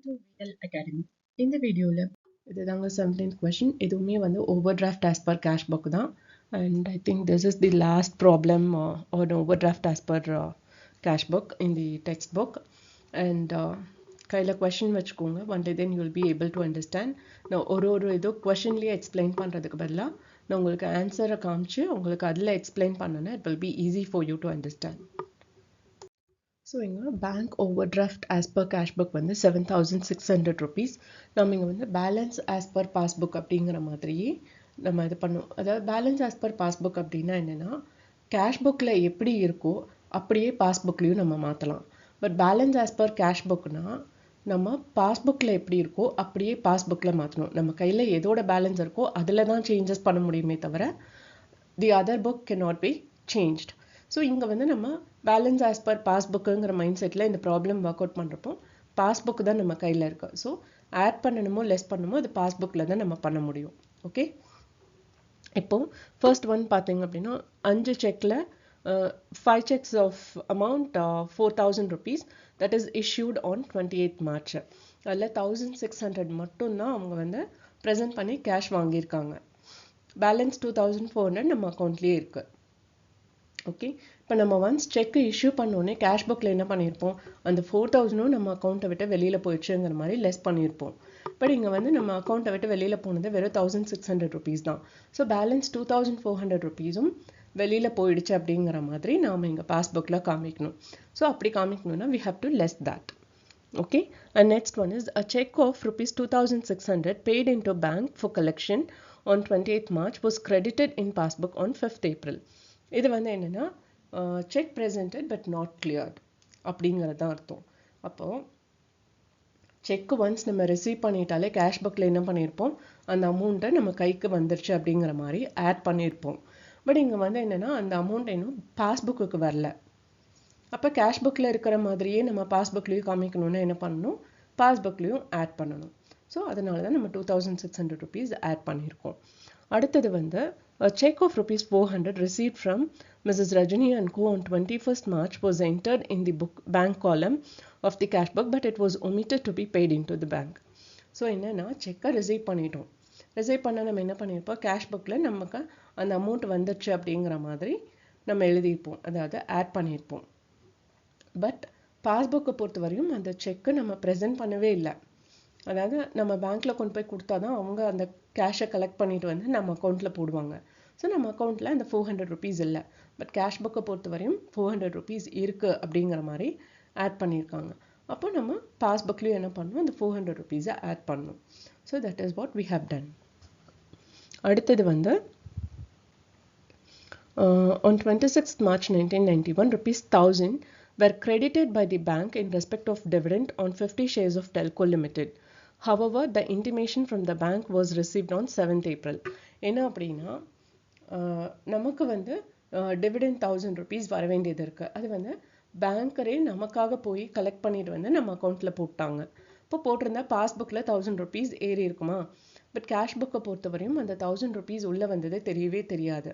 To VL Academy. இந்த வீடியோல இதுதாங்க 17th question. இதுவுமே வந்து overdraft as per cash book தான். And I think this is the last problem on overdraft as per cash book in the textbook. And கையில் question வச்சுக்கோங்க. Only then you will be able to understand. நான் ஒரு இது questionலயே explain பண்ணுறதுக்கு பதிலாக நான் உங்களுக்கு ஆன்சரை காமிச்சு உங்களுக்கு அதில் explain பண்ணேன்னா it will be easy for you to understand. So இங்கே bank overdraft as per cash book வந்து 7,600 rupees. நம்ம இங்கே வந்து பேலன்ஸ் ஆஸ் பர் பாஸ்புக் அப்படிங்கிற மாதிரியே நம்ம இது பண்ணுவோம். அதாவது பேலன்ஸ் ஆஸ் பர் பாஸ்புக் அப்படின்னா என்னென்னா கேஷ் புக்கில் எப்படி இருக்கோ அப்படியே பாஸ்புக்லேயும் நம்ம மாற்றலாம். But balance as per cash புக்னா நம்ம பாஸ்புக்கில் எப்படி இருக்கோ அப்படியே பாஸ்புக்கில் மாற்றணும். நம்ம கையில் எதோட பேலன்ஸ் இருக்கோ அதில் தான் சேஞ்சஸ் பண்ண முடியுமே தவிர the other book cannot be changed. So இங்கே வந்து நம்ம பேலன்ஸ் ஆஸ் பர் பாஸ்புக்குங்கிற மைண்ட் செட்டில் இந்த ப்ராப்ளம் ஒர்க் அவுட் பண்ணுறப்போ பாஸ்புக் தான் நம்ம கையில் இருக்கு. ஸோ ஆட் பண்ணணுமோ லெஸ் பண்ணணுமோ அது பாஸ்புக்கில் தான் நம்ம பண்ண முடியும். ஓகே, இப்போது ஃபர்ஸ்ட் ஒன் பார்த்தீங்க அப்படின்னா 5 செக்கில் 5 checks of amount 4,000 rupees that is issued on 28th March. அதில் 1,600 மட்டும்தான் அவங்க வந்து ப்ரெசென்ட் பண்ணி கேஷ் வாங்கியிருக்காங்க. பேலன்ஸ் 2,400 நம்ம அக்கௌண்ட்லேயே இருக்குது. ஓகே, இப்போ நம்ம ஒன்ஸ் செக் இஷ்யூ பண்ணோன்னே கேஷ் புக்கில் என்ன பண்ணியிருப்போம், அந்த 4,000 நம்ம அக்கௌண்ட்டை விட்டு வெளியில் போயிடுச்சுங்கிற மாதிரி லெஸ் பண்ணியிருப்போம். பட் இங்கே வந்து நம்ம அக்கௌண்ட்டை விட்டு வெளியில் போனது வெறும் 1,600 rupees தான். ஸோ பேலன்ஸ் 2,400 rupeesம் வெளியில் போயிடுச்சு அப்படிங்கிற மாதிரி நாம் இங்கே பாஸ்புக்கில் காமிக்கணும். ஸோ அப்படி காமிக்கணும்னா we have to less that. Okay, and next one is a check of rupees 2,600 paid into bank for collection on 28th March was credited in passbook on 5th April. இது வந்து என்னென்னா check presented but not cleared அப்படிங்கிறது தான் அர்த்தம். அப்போது செக்கு once நம்ம receive பண்ணிட்டாலே cash புக்கில் என்ன பண்ணியிருப்போம், அந்த அமௌண்ட்டை நம்ம கைக்கு வந்துருச்சு அப்படிங்கிற மாதிரி ஆட் பண்ணியிருப்போம். பட் இங்கே வந்து என்னென்னா அந்த அமௌண்ட் இன்னும் பாஸ்புக்கு வரல. அப்போ கேஷ் புக்கில் இருக்கிற மாதிரியே நம்ம பாஸ்புக்லேயும் காமிக்கணும்னா என்ன பண்ணணும், பாஸ்புக்லேயும் ஆட் பண்ணணும். ஸோ அதனால தான் நம்ம 2,600 rupees ஆட் பண்ணியிருக்கோம். அடுத்தது வந்து a check of rupees 400 received from Mrs. Rajini and Co on 21st March was entered in the bank column of the cash book but it was omitted to be paid into the bank. So என்னென்னா செக்கை receive பண்ணிட்டோம். Receive பண்ண நம்ம என்ன பண்ணியிருப்போம், cash புக்கில் நமக்கு அந்த அமௌண்ட் வந்துடுச்சு அப்படிங்கிற மாதிரி நம்ம எழுதியிருப்போம், அதாவது ஆட் பண்ணியிருப்போம். பட் பாஸ்புக்கை பொறுத்த வரையும் அந்த செக்கை நம்ம ப்ரெசென்ட் பண்ணவே இல்லை. அதாவது நம்ம பேங்க்கில் கொண்டு போய் கொடுத்தா தான் அவங்க அந்த கேஷை கலெக்ட் பண்ணிட்டு வந்து நம்ம அக்கௌண்ட்டில் போடுவாங்க. ஸோ நம்ம அக்கௌண்ட்டில் அந்த 400 rupees இல்லை. பட் கேஷ் புக்கை பொறுத்த வரையும் 400 rupees இருக்குது அப்படிங்கிற மாதிரி ஆட் பண்ணியிருக்காங்க. அப்போ நம்ம பாஸ்புக்லேயும் என்ன பண்ணணும், அந்த 400 rupees ஆட் பண்ணணும். So that is what we have done. அடுத்தது வந்து on 26th March 1991 rupees 1,000 were credited by the bank in respect of dividend on 50 shares of Telco Limited. However, the intimation from the bank was received on 7th April. என்ன அப்படின்னா நமக்கு வந்து dividend 1,000 rupees வர வேண்டியது இருக்குது. அது வந்து பேங்கரே நமக்காக போய் கலெக்ட் பண்ணிட்டு வந்து நம்ம அக்கௌண்ட்டில் போட்டாங்க. இப்போ போட்டிருந்தா பாஸ்புக்கில் 1,000 rupees ஏறி இருக்குமா, பட் கேஷ் புக்கை பொறுத்தவரையும் அந்த 1,000 rupees உள்ளே வந்ததே தெரியவே தெரியாது.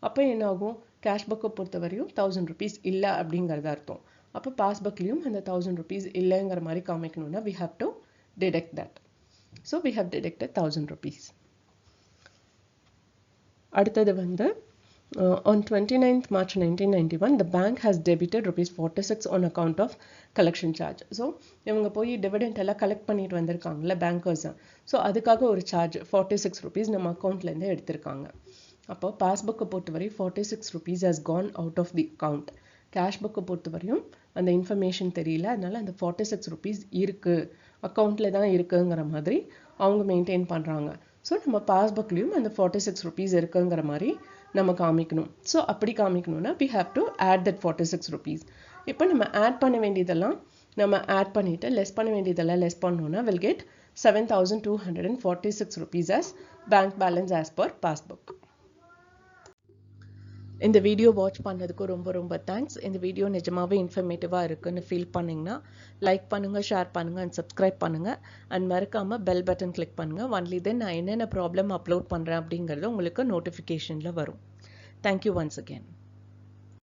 அப்போ என்ன ஆகும், கேஷ் புக்கை பொறுத்தவரையும் 1,000 rupees இல்லை அப்படிங்கிறது அர்த்தம். அப்போ பாஸ்புக்லேயும் அந்த 1,000 rupees இல்லைங்கிற மாதிரி காமிக்கணும்னா we have to deduct that. So we have deducted 1,000 rupees. அடுத்தது வந்து on 29th March 1991 the bank has debited rupees 46 on account of collection charge. So இவங்க போய் டிவிடெண்ட் எல்லாம் கலெக்ட் பண்ணிட்டு வந்திருக்காங்கல்ல பேங்கர்ஸ், ஸோ அதுக்காக ஒரு சார்ஜ் 46 rupees நம்ம அக்கௌண்ட்லேருந்து எடுத்திருக்காங்க. அப்போ பாஸ்புக்கை பொறுத்தவரை 46 rupees has gone out of the account. Cash புக்கை பொறுத்தவரையும் அந்த இன்ஃபர்மேஷன் தெரியல, அதனால அந்த 46 rupees இருக்குது, அக்கௌண்ட்டில் தான் இருக்குங்கிற மாதிரி அவங்க மெயின்டைன் பண்ணுறாங்க. ஸோ நம்ம பாஸ்புக்லேயும் அந்த 46 rupees இருக்குங்கிற மாதிரி நம்ம காமிக்கணும். ஸோ அப்படி காமிக்கணும்னா we have to add that 46 rupees. இப்போ நம்ம ஆட் பண்ண வேண்டியதெல்லாம் நம்ம ஆட் பண்ணிவிட்டு லெஸ் பண்ண வேண்டியதெல்லாம் லெஸ் பண்ணோன்னா will get 7,246 rupees as bank balance as per passbook. இந்த வீடியோ வாட்ச் பண்ணதுக்கு ரொம்ப ரொம்ப தேங்க்ஸ். இந்த வீடியோ நிஜமாவே இன்ஃபர்மேட்டிவாக இருக்குன்னு ஃபீல் பண்ணிங்கன்னா லைக் பண்ணுங்கள், ஷேர் பண்ணுங்கள் அண்ட் சப்ஸ்கிரைப் பண்ணுங்கள். அண்ட் மறக்காமல் பெல் பட்டன் கிளிக் பண்ணுங்கள். ஒன்லி தென் நான் என்னென்ன ப்ராப்ளம் அப்லோட் பண்ணுறேன் அப்படிங்கிறது உங்களுக்கு நோட்டிஃபிகேஷனில் வரும். Thank you once again.